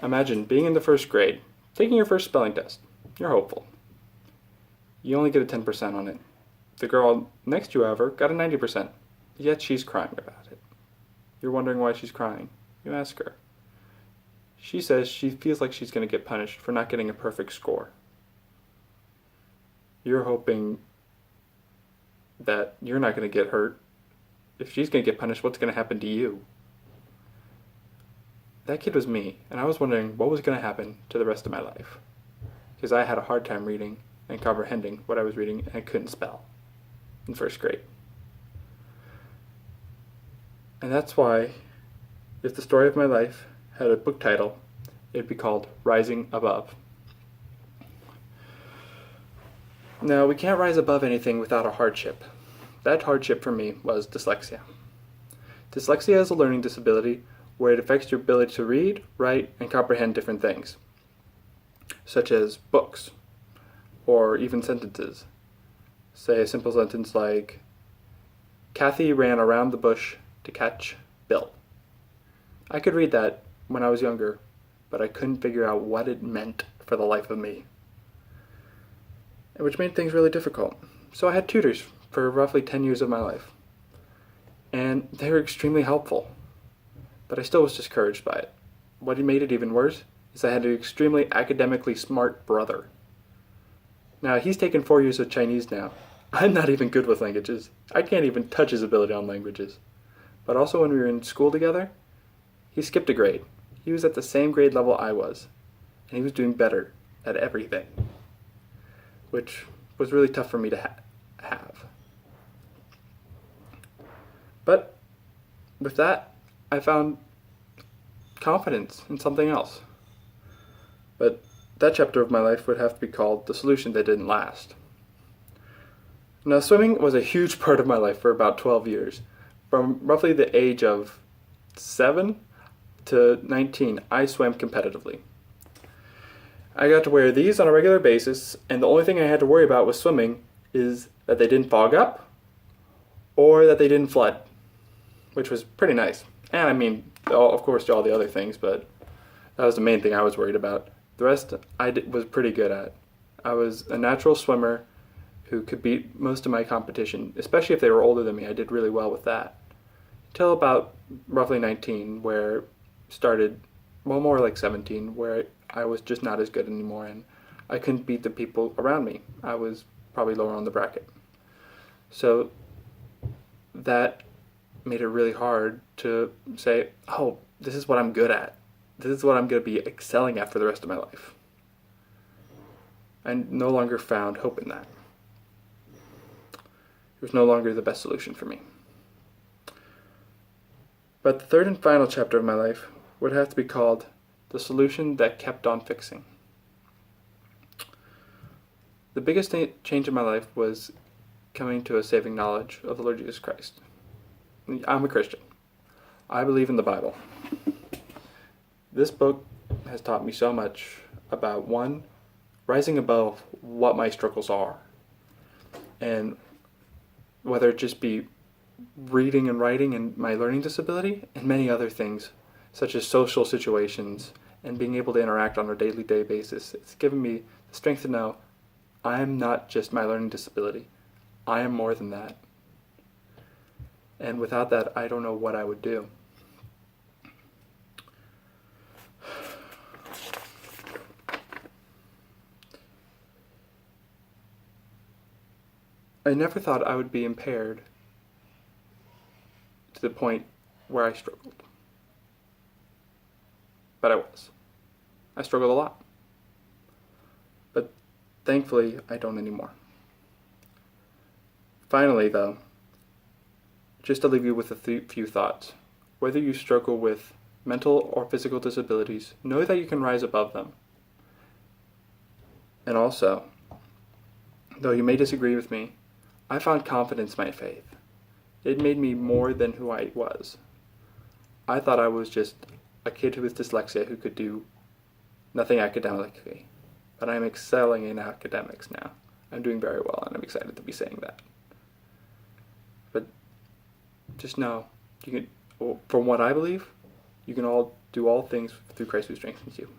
Imagine being in the first grade, taking your first spelling test. You're hopeful. You only get a 10% on it. The girl next to you, however, got a 90%, yet she's crying about it. You're wondering why she's crying. You ask her. She says she feels like she's going to get punished for not getting a perfect score. You're hoping that you're not going to get hurt. If she's going to get punished, what's going to happen to you? That kid was me, and I was wondering what was going to happen to the rest of my life. Because I had a hard time reading and comprehending what I was reading, and I couldn't spell in first grade. And that's why, if the story of my life had a book title, it'd be called Rising Above. Now, we can't rise above anything without a hardship. That hardship for me was dyslexia. Dyslexia is a learning disability where it affects your ability to read, write, and comprehend different things, such as books, or even sentences. Say a simple sentence like, Kathy ran around the bush to catch Bill. I could read that when I was younger, but I couldn't figure out what it meant for the life of me, which made things really difficult. So I had tutors for roughly 10 years of my life, and they were extremely helpful, but I still was discouraged by it. What made it even worse is I had an extremely academically smart brother. Now, he's taken 4 years of Chinese now. I'm not even good with languages. I can't even touch his ability on languages. But also when we were in school together, he skipped a grade. He was at the same grade level I was, and he was doing better at everything, which was really tough for me to have. But with that, I found confidence in something else. But that chapter of my life would have to be called The Solution That Didn't Last. Now, swimming was a huge part of my life for about 12 years. From roughly the age of 7 to 19, I swam competitively. I got to wear these on a regular basis, and the only thing I had to worry about with swimming is that they didn't fog up or that they didn't flood, which was pretty nice. And I mean, of course, all the other things, but that was the main thing I was worried about. The rest was pretty good at. I was a natural swimmer who could beat most of my competition, especially if they were older than me. I did really well with that. Until about roughly 19, where started, well, more like 17, where I was just not as good anymore, and I couldn't beat the people around me. I was probably lower on the bracket. So that made it really hard to say, oh, this is what I'm good at. This is what I'm going to be excelling at for the rest of my life. I no longer found hope in that. It was no longer the best solution for me. But the third and final chapter of my life would have to be called The Solution That Kept on Fixing. The biggest change in my life was coming to a saving knowledge of the Lord Jesus Christ. I'm a Christian. I believe in the Bible. This book has taught me so much about, one, rising above what my struggles are, and whether it just be reading and writing and my learning disability, and many other things, such as social situations and being able to interact on a daily basis. It's given me the strength to know I'm not just my learning disability. I am more than that. And without that, I don't know what I would do. I never thought I would be impaired to the point where I struggled. But I was. I struggled a lot. But thankfully, I don't anymore. Finally, though, just to leave you with a few thoughts. Whether you struggle with mental or physical disabilities, know that you can rise above them. And also, though you may disagree with me, I found confidence in my faith. It made me more than who I was. I thought I was just a kid with dyslexia who could do nothing academically, but I'm excelling in academics now. I'm doing very well, and I'm excited to be saying that. But just know, from what I believe, you can all do all things through Christ who strengthens you.